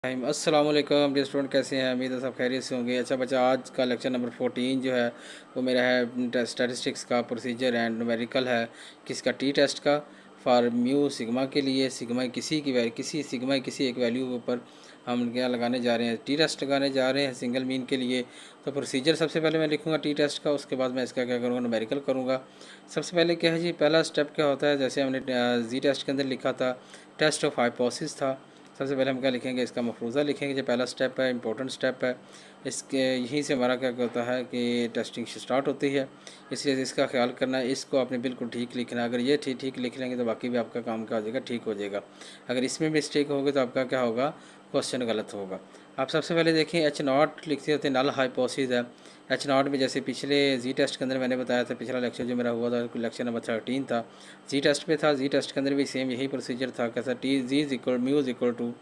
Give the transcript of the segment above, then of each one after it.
अस्सलाम वालेकुम dear student, कैसे हैं? उम्मीद है सब खैरियत से होंगे। अच्छा बच्चा, आज का लेक्चर नंबर 14 जो है वो मेरा है स्टैटिस्टिक्स का प्रोसीजर एंड न्यूमेरिकल है। किसका? टी टेस्ट का। फॉर म्यू सिग्मा के लिए सिग्मा किसी की वैल्यू किसी सिग्मा किसी एक वैल्यू के ऊपर हम क्या लगाने जा रहे हैं? टी टेस्ट लगाने जा रहे हैं सिंगल मीन के लिए। तो प्रोसीजर सबसे पहले मैं लिखूँगा टी टेस्ट का, उसके बाद मैं इसका क्या करूँगा, न्यूमेरिकल करूँगा। सबसे पहले क्या है जी, पहला स्टेप क्या होता है, जैसे हमने जी टेस्ट के अंदर लिखा था, टेस्ट ऑफ हाइपोथेसिस था। सबसे पहले हम क्या लिखेंगे, इसका मफरूज़ा लिखेंगे। जो पहला स्टेप है, इंपॉर्टेंट स्टेप है। इसके यहीं से हमारा क्या होता है कि टेस्टिंग स्टार्ट होती है, इसलिए इसका ख्याल करना है। इसको आपने बिल्कुल ठीक लिखना है। अगर ये ठीक ठीक लिख लेंगे तो बाकी भी आपका काम क्या हो जाएगा, ठीक हो जाएगा। अगर इसमें मिस्टेक होगी तो आपका क्या होगा, क्वेश्चन गलत होगा। आप सबसे पहले देखें, एच नॉट लिखते होते नल हाइपोथेसिस है। एच नॉट में जैसे पिछले जी टेस्ट के अंदर मैंने बताया था, पिछला लेक्चर जो मेरा हुआ था लेक्चर नंबर 13 था, जी टेस्ट पे था। जी टेस्ट के अंदर भी सेम यही प्रोसीजर था। कैसा? T G is equal mu is equal to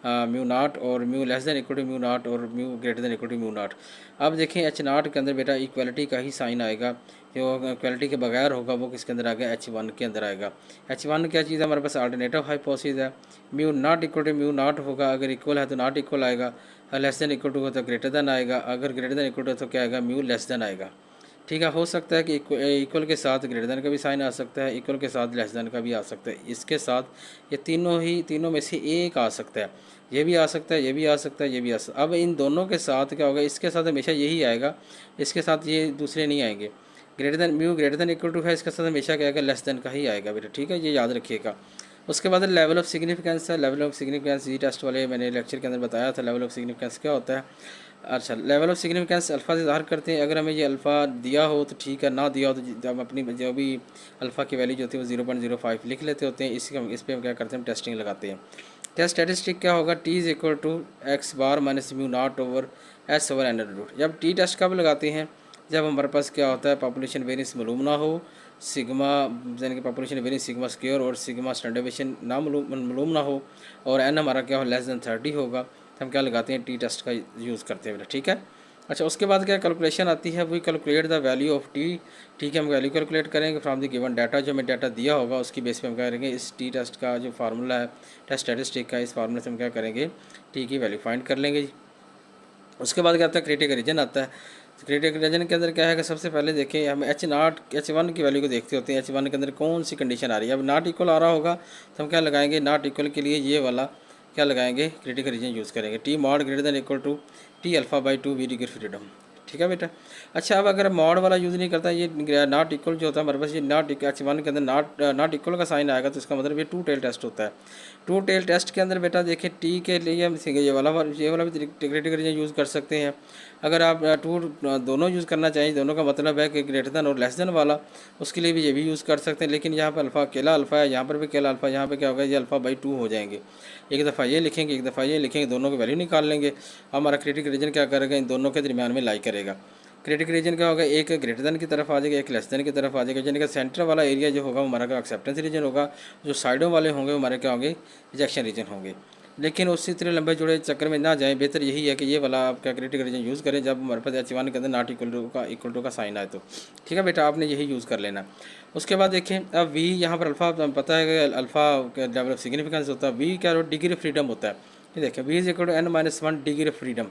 mu naught, और mu less than equal to mu naught, और mu greater than equal to mu naught. अब देखें, एच नाट के अंदर बेटा इक्वलिटी का ही साइन आएगा। जो इक्वलिटी के बगैर होगा वो किसके अंदर आएगा, एच वन के अंदर आएगा। एच वन क्या चीज़ है, हमारे पास अल्टरनेटिव हाइपोथेसिस है। Mu not equal to mu naught होगा, अगर इक्वल है तो नॉट इक्वल आएगा, लेस देन इक्वल टू हो तो ग्रेटर देन आएगा, अगर ग्रेटर देन इक्वल टू तो क्या आएगा, म्यू लेस देन आएगा। ठीक है, हो सकता है कि इक्वल के साथ ग्रेटर देन का भी साइन आ सकता है, इक्वल के साथ लेस देन का भी आ सकता है। इसके साथ ये तीनों में से एक आ सकता है। ये भी आ सकता है, ये भी आ सकता है, ये भी आ सकता है। अब इन दोनों के साथ क्या होगा, इसके साथ हमेशा यही आएगा, इसके साथ ये दूसरे नहीं आएंगे। Greater than mu greater than equal to है, इसके साथ हमेशा क्या आएगा, लेस देन का ही आएगा बेटा। ठीक है, ये याद रखिएगा। उसके बाद लेवल ऑफ सिग्निफिकेंस है। Level of significance Z test वाले मैंने लेक्चर के अंदर बताया था। लेवल ऑफ सिग्निफिकेंस क्या होता है? अच्छा, लेवल ऑफ सिग्निफिकेंस अल्फ़ा से ज़ाहिर करते हैं। अगर हमें ये अल्फ़ा दिया हो तो ठीक है, ना दिया हो तो हम अपनी जो भी अल्फ़ा की वैल्यू जो होती है वो 0.05 लिख लेते होते हैं। इस पर हम क्या करते हैं, टेस्टिंग लगाते हैं। टेस्ट स्टैटिस्टिक क्या होगा, T is equal to X bar minus mu naught over S over under root. जब टी टेस्ट कब लगाते हैं, जब हमारे पास क्या होता है, पॉपुलेशन वेरिएंस मालूम ना हो, सिग्मा यानी कि पॉपुलेशन वेरिएंस सिग्मा स्क्वायर और सिग्मा स्टैंडर्ड डेविएशन ना मालूम ना हो, और एन हमारा क्या हो, लेस देन 30 होगा, तो हम क्या लगाते हैं, टी टेस्ट का यूज़ करते हैं बेटा। ठीक है। अच्छा, उसके बाद क्या कैलकुलेशन आती है, we calculate the value of T. ठीक है, हम वैल्यू कैलकुलेट करेंगे फ्रॉम द गिवन डाटा। जो हमें डाटा दिया होगा उसकी बेस पे हम क्या करेंगे, इस टी टेस्ट का जो फार्मूला है, टेस्ट स्टैटिस्टिक का, इस फार्मूले से हम क्या करेंगे, टी की वैल्यू फाइंड कर लेंगे जी। उसके बाद क्या आता है, क्रिटिकल रीजन आता है। क्रिटिकल रीजन के अंदर क्या है कि सबसे पहले देखें, हम एच वन की वैल्यू को देखते होते हैं। एच वन के अंदर कौन सी कंडीशन आ रही है। अब नॉट इक्वल आ रहा होगा तो हम क्या लगाएंगे, नॉट इक्वल के लिए ये वाला क्या लगाएंगे, क्रिटिकल रीजन यूज़ करेंगे। T mod greater than equal to T alpha by two V degree freedom. ठीक है बेटा। अच्छा, अब अगर मॉड वाला यूज़ नहीं करता, ये नॉट इक्वल जो होता है हमारे पास, ये नॉट एच वन के अंदर नॉट इक्वल का साइन आएगा, तो इसका मतलब ये टू टेल टेस्ट होता है। टू टेल टेस्ट के अंदर बेटा देखें, टी के लिए हम ये वाला भी क्रिटिकल रीजन यूज़ कर सकते हैं। अगर आप टू दोनों यूज़ करना चाहें, दोनों का मतलब है कि ग्रेटर देन और लेस देन वाला, उसके लिए भी ये भी यूज़ कर सकते हैं। लेकिन यहाँ पर अल्फ़ा अकेला अल्फ़ा है, यहाँ पर भी अकेला अल्फ़ा, यहाँ पर क्या होगा, ये अल्फ़ा बाई टू हो जाएंगे। एक दफ़ा ये लिखेंगे, एक दफ़ा ये लिखेंगे, दोनों की वैल्यू निकाल लेंगे। हमारा क्रिटिकल रीजन क्या करेगा, इन दोनों के दरमियान में लाई करेगा। क्रिटिकल रीजन क्या होगा, एक ग्रेटर देन की तरफ आ जाएगा, एक लेस देन की तरफ आ जाएगा। यानी कि सेंटर वाला एरिया जो होगा हमारा का एक्सेप्टेंस रीजन होगा, जो साइडों वाले होंगे हमारे क्या होंगे, रिजेक्शन रीजन होंगे। लेकिन उससे इतने लंबे जुड़े चक्कर में ना जाए, बेहतर यही है कि ये वाला आपका क्रिटिकल रीजन यूज़ करें जब हमारे पास एच वन के अंदर नॉट इक्वल टू का साइन आए तो। ठीक है बेटा, आपने यही यूज़ कर लेना। उसके बाद देखें, अब वी यहाँ पर अल्फ़ा पता है कि अल्फ़ा का लेवल ऑफ सिग्निफिकेंस होता है। वी क्या डिग्री फ्रीडम होता है। ये देखें, V is equal to N minus one degree freedom.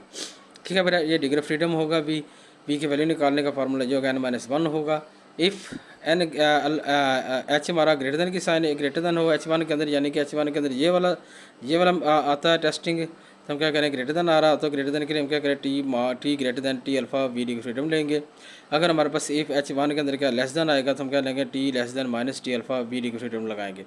ठीक है बेटा, ये डिग्री फ्रीडम होगा। वी की वैल्यू निकालने का फार्मूला जो होगा एन माइनस वन होगा। इफ़ एन एच हमारा ग्रेटर देन की साइन ग्रेटर देन हो एच वन के अंदर, यानी कि एच वन के अंदर ये वाला आता है टेस्टिंग, तो हम क्या करें, ग्रेटर देन आ रहा तो ग्रेटर देन के लिए हम क्या करें, T greater than T alpha V degree freedom लेंगे। अगर हमारे पास इफ़ एच वन के अंदर क्या लेस देन आएगा तो हम क्या लेंगे, T less than minus T alpha V degree freedom लगाएंगे।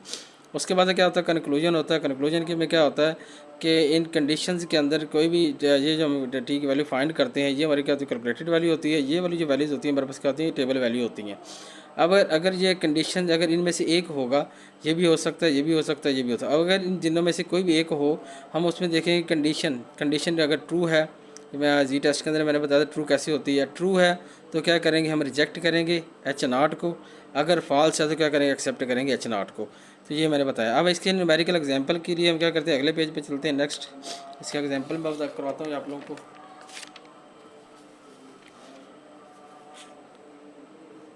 उसके बाद क्या होता है, कंक्लूजन होता है। कंक्लूजन के में क्या होता है कि इन कंडीशंस के अंदर कोई भी ये जो हम टी की वैल्यू फाइंड करते हैं, ये हमारी क्या होती है, कैलकुलेटेड वैल्यू होती है। ये वाली जो वैल्यूज़ होती हैं हमारे पास क्या होती है, टेबल वैल्यू होती हैं। अब अगर ये कंडीशन अगर इनमें से एक होगा, ये भी हो सकता है, ये भी हो सकता है, ये भी हो सकता है। अब अगर इन जिनों में से कोई भी एक हो, हम उसमें देखेंगे कंडीशन अगर ट्रू है, मैं जी टेस्ट के अंदर मैंने बताया था ट्रू कैसी होती है। ट्रू है तो क्या करेंगे, हम रिजेक्ट करेंगे एच नाट को। अगर फॉल्स है तो क्या करेंगे, एक्सेप्ट करेंगे एच नाट को। तो ये मैंने बताया। अब इसके न्यूमेरिकल एग्जांपल के लिए हम क्या करते हैं, अगले पेज पे चलते हैं। नेक्स्ट इसका एग्जांपल मैं करवाता हूँ आप लोगों को।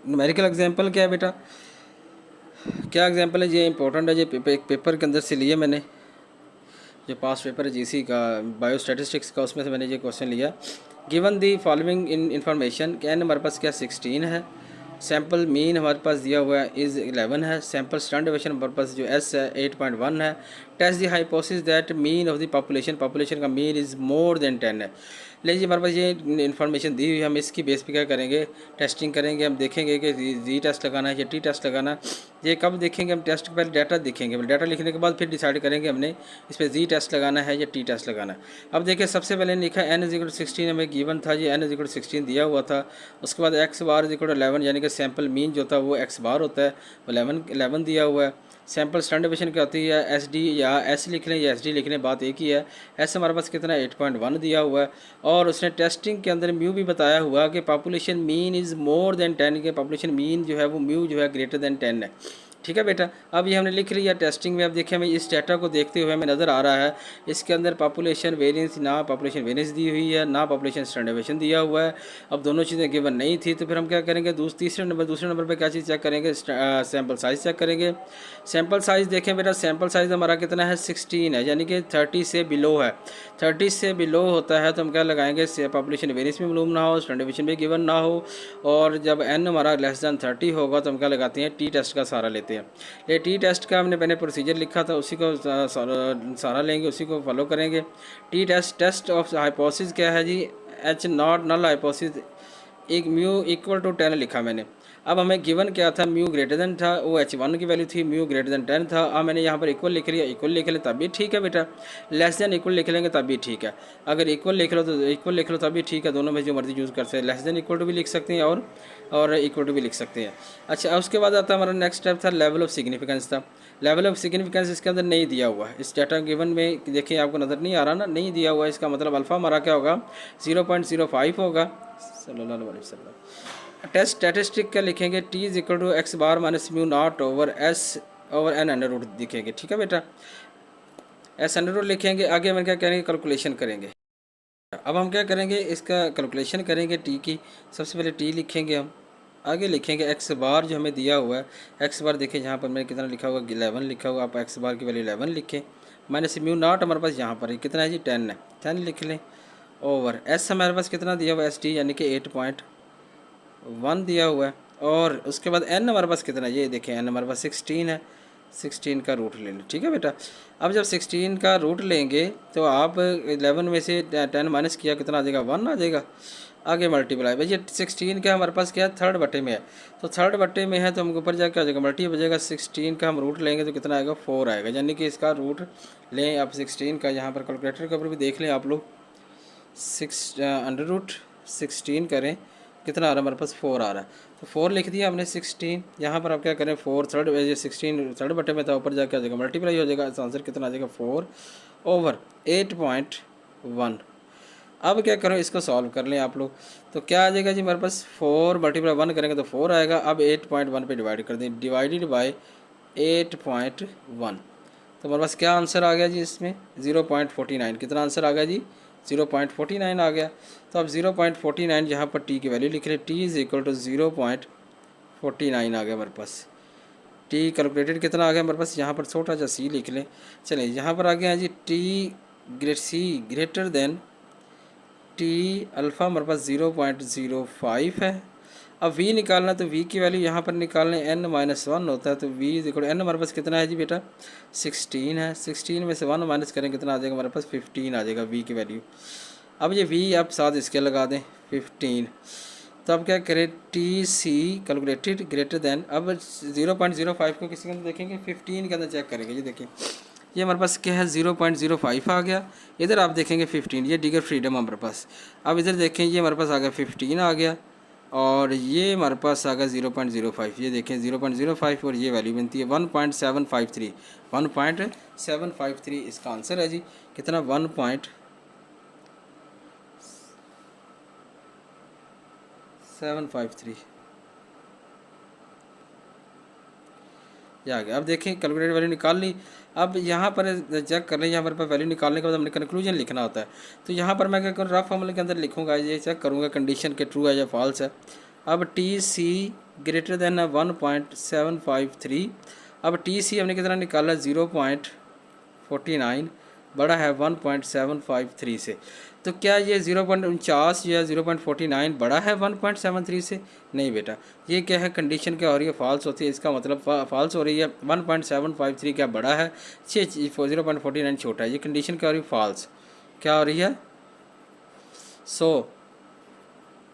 न्यूमेरिकल एग्जांपल क्या है बेटा, क्या एग्जांपल है, ये इंपॉर्टेंट है। ये एक पेपर के अंदर से लिए मैंने। जो पास पेपर है जीसी का बायो स्टैटिस्टिक्स का, उसमें से मैंने ये क्वेश्चन लिया। Given the following in information, N हमारे पास क्या 16 है, सैम्पल मीन हमारे पास दिया हुआ है इज़ 11 है, सैम्पल स्टैंडर्ड डेविएशन हमारे पास जो एस है 8.1 है, test the hypothesis that mean of the population, population का मीन इज़ मोर देन 10 है। लेकिन हमारे पास ये इन्फॉर्मेशन दी हुई है, हम इसकी बेस पे क्या करेंगे, टेस्टिंग करेंगे। हम देखेंगे कि जी टेस्ट लगाना है या टी टेस्ट लगाना है। ये कब देखेंगे हम, टेस्ट के पहले डाटा देखेंगे, डाटा लिखने के बाद फिर डिसाइड करेंगे हमने इस पर जी टेस्ट लगाना है या टी टेस्ट लगाना है। अब देखिए सबसे पहले लिखा एन इज इक्वल 16 हमें गिवन था, ये एन इज इक्वल 16 दिया हुआ था। उसके बाद एक्स बार इज इक्वल 11, यानी कि सैम्पल मीन जो था वो एक्स बार होता है, वो 11 दिया हुआ है। सैम्पल स्टैंडर्ड डेविएशन क्या होती है, एस डी या एस लिख लें या एस डी लिख लें, बात एक ही है। एस हमारे पास कितना 8.1 दिया हुआ है, और उसने टेस्टिंग के अंदर म्यू भी बताया हुआ कि population mean is more than 10 के, पॉपुलेशन मीन जो है वो म्यू जो है ग्रेटर देन 10 है। ठीक है बेटा, अब ये हमने लिख लिया टेस्टिंग में। अब देखिए हमें इस डाटा को देखते हुए हमें नज़र आ रहा है इसके अंदर पॉपुलेशन वेरिएंस, ना पॉपुलेशन वेरिएंस दी हुई है ना पॉपुलेशन स्टैंडर्ड डेविएशन दिया हुआ है। अब दोनों चीज़ें गिवन नहीं थी, तो फिर हम क्या करेंगे, दूसरे नंबर पे क्या चीज़ चेक करेंगे, सैम्पल साइज़ चेक करेंगे। सैम्पल साइज़ देखें बेटा, सैम्पल साइज़ हमारा कितना है 16 है, यानी कि 30 से बिलो है। 30 से बिलो होता है तो हम क्या लगाएंगे, पॉपुलेशन वेरिएंस भी मालूम ना हो, स्टैंडर्ड डेविएशन भी गिवन ना हो, और जब एन हमारा लेस दैन 30 होगा तो हम क्या लगाते हैं, टी टेस्ट का सहारा लेते हैं। ये टी टेस्ट का हमने पहले प्रोसीजर लिखा था, उसी को सहारा लेंगे, उसी को फॉलो करेंगे। टी टेस्ट ऑफ हाइपोथेसिस क्या है जी, एच नॉट नल हाइपोथेसिस, एक म्यू इक्वल टू 10 लिखा मैंने। अब हमें गिवन क्या था, म्यू ग्रेटर देन था, वो H1 की वैल्यू थी, म्यू ग्रेटर देन 10 था। अब मैंने यहाँ पर इक्वल लिख लिया, इक्वल लिख लें तब भी ठीक है बेटा, लेस देन इक्वल लिख लेंगे तब भी ठीक है। अगर इक्वल लिख लो तो इक्वल लिख लो तब भी ठीक है, दोनों में जो मर्जी यूज़ कर सकते हैं, लेस देन इक्वल टू भी लिख सकते हैं और इक्वल टू भी लिख सकते हैं। अच्छा, उसके बाद आता हमारा नेक्स्ट स्टेप था लेवल ऑफ सिग्निफिकेंस था। लेवल ऑफ सिग्निफिकेंस इसके अंदर नहीं दिया हुआ है, इस डाटा गिवन में देखिए आपको नज़र नहीं आ रहा ना, नहीं दिया हुआ है। इसका मतलब अल्फ़ा हमारा क्या होगा, 0.05 होगा। सल्लल्लाहु अलैहि वसल्लम। टेस्ट स्टैटिस्टिक क्या लिखेंगे, T is equal to X bar minus mu naught over S over N under root लिखेंगे। ठीक है बेटा, एस अंडर रूट लिखेंगे। आगे हम क्या करेंगे, कैलकुलेशन करेंगे। अब हम क्या करेंगे, इसका कैलकुलेशन करेंगे टी की। सबसे पहले टी लिखेंगे हम, आगे लिखेंगे एक्स बार जो हमें दिया हुआ है। एक्स बार देखिए यहाँ पर मैंने कितना लिखा हुआ, 11 लिखा हुआ, आप एक्स बार की वैल्यू 11 लिखें, माइनस म्यू नॉट हमारे पास यहाँ पर है कितना है जी, 10 है, 10 लिख लें, ओवर एस हमारे पास कितना दिया हुआ है, एस टी यानी कि 8.1 दिया हुआ है। और उसके बाद एन हमारे पास कितना है, ये देखें एन हमारे पास 16 है, 16 का रूट ले लें। ठीक है बेटा, अब जब 16 का रूट लेंगे तो आप 11 में से 10 माइनस किया कितना आ जाएगा, 1 आ जाएगा। आगे मल्टीप्लाई, भाई ये 16 का हमारे पास क्या है, थर्ड बटे में है, तो थर्ड बटे में है तो हमको ऊपर जाकर आ जाएगा मल्टी बजेगा। 16 का हम रूट लेंगे तो कितना आएगा, 4 आएगा, यानी कि इसका रूट लें आप 16 का, यहाँ पर कैलकुलेटर के ऊपर भी देख लें आप लोग, 6√16 करें, कितना आ रहा है हमारे पास, 4 आ रहा है, तो 4 लिख दिया हमने। 16 यहाँ पर आप क्या करें, 4 थर्ड, 16 थर्ड बटे में था, ऊपर जाके आ जाएगा मल्टीप्लाई हो जाएगा, आंसर कितना आ जाएगा, 4 ओवर 8.1। अब क्या करो, इसको सॉल्व कर लें आप लोग, तो क्या आ जाएगा जी हमारे पास, 4 मल्टीप्लाई 1 करेंगे तो 4 आएगा। अब 8.1 पे डिवाइड कर दें, डिवाइडेड बाय 8.1, तो हमारे पास क्या आंसर आ गया जी, इसमें 0.49, कितना आंसर आ गया जी, 0.49 आ गया। तो अब 0.49 यहाँ पर टी की वैल्यू लिख लें, टी इज़ इक्वल टू 0.49 आ गया हमारे पास। टी कैलकुलेटेड कितना आ गया हमारे पास, यहाँ पर छोटा सा सी लिख लें। चलिए यहाँ पर आ गया है जी, T C greater than T alpha हमारे पास 0.05 है। अब v निकालना, तो v की वैल्यू यहाँ पर निकालने n-1 होता है, तो v इज इक्वल n हमारे पास कितना है जी बेटा, 16 है। 16 में से 1 माइनस करें कितना आ जाएगा हमारे पास, 15 आ जाएगा v की वैल्यू। अब ये v आप साथ इसके लगा दें 15, तो अब क्या करें, T C calculated greater than, अब 0.05 को किसी के अंदर देखेंगे, 15 के अंदर चेक करेंगे। ये देखिए ये हमारे पास क्या है, 0.05 आ गया। इधर आप देखेंगे 15, ये डिगर फ्रीडम हमारे पास। अब इधर देखें, ये हमारे पास आ गया 15 आ गया, और ये हमारे पास आ गया 0.05, ये देखें 0.05, और ये वैल्यू बनती है 1.753, 1.753 इसका आंसर है जी, कितना 1.753 ये आ गया। अब देखें कैलकुलेटर वैल्यू निकाल ली। अब यहाँ पर चेक कर लें, यहाँ पर वैल्यू निकालने के बाद हमने कंक्लूजन लिखना होता है, तो यहाँ पर मैं क्या करूँ, रफ फॉर्मूले के अंदर लिखूँगा, ये चेक करूँगा कंडीशन के ट्रू है या फॉल्स है। अब टी सी ग्रेटर देन 1.753, अब टी सी हमने कितना निकाला 0.49, बड़ा है 1.753 से। तो क्या ये 0.49 या 0.49 बड़ा है 1.73 से? नहीं बेटा, ये क्या है, कंडीशन क्या हो रही है, फॉल्स होती है, इसका मतलब फॉल्स हो रही है। 1.753 क्या बड़ा है, 0.49 छोटा है, ये कंडीशन क्या हो रही है, फॉल्स। क्या हो रही है, सो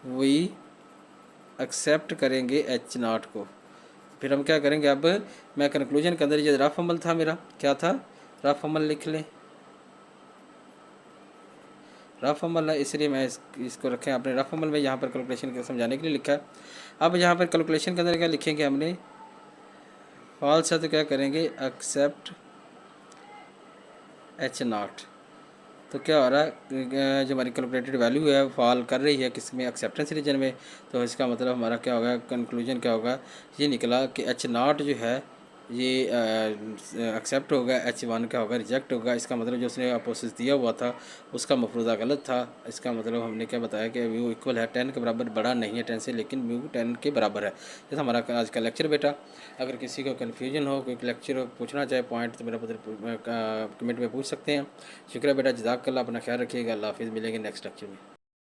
वी एक्सेप्ट करेंगे H0 को। फिर हम क्या करेंगे, अब मैं कंक्लूजन के अंदर, ये रफ अमल था मेरा, क्या था, रफ अमल लिख लें, रफ अमल है इसलिए मैं इसको रखें आपने रफ अमल में, यहाँ पर कैलकुलेशन के समझाने के लिए लिखा है। अब यहाँ पर कैलकुलेशन के अंदर क्या लिखेंगे हमने, फॉल्स है तो क्या करेंगे, एक्सेप्ट H0। तो क्या हो रहा है, जो हमारी कैलकुलेटेड वैल्यू है फॉल कर रही है किस में, एक्सेप्टेंस रीजन में। तो इसका मतलब हमारा क्या होगा, कंक्लूजन क्या होगा, ये निकला कि H0 जो है ये एक्सेप्ट होगा, H1 क्या होगा, रिजेक्ट होगा। इसका मतलब जो उसने अपोसिस दिया हुआ था उसका मफरूज़ा गलत था। इसका मतलब हमने क्या बताया कि म्यू इक्वल है 10 के बराबर, बड़ा नहीं है 10 से, लेकिन म्यू 10 के बराबर है। जैसा हमारा आज का लेक्चर बेटा। अगर किसी को कन्फ्यूजन हो, कोई लेक्चर हो, पूछना चाहे पॉइंट, तो मेरा कमेंट में पूछ सकते हैं। शुक्रिया बेटा, जज़ाकल्लाह, अपना ख्याल रखिएगा, अल्लाह हाफिज़, मिलेंगे नेक्स्ट लेक्चर में।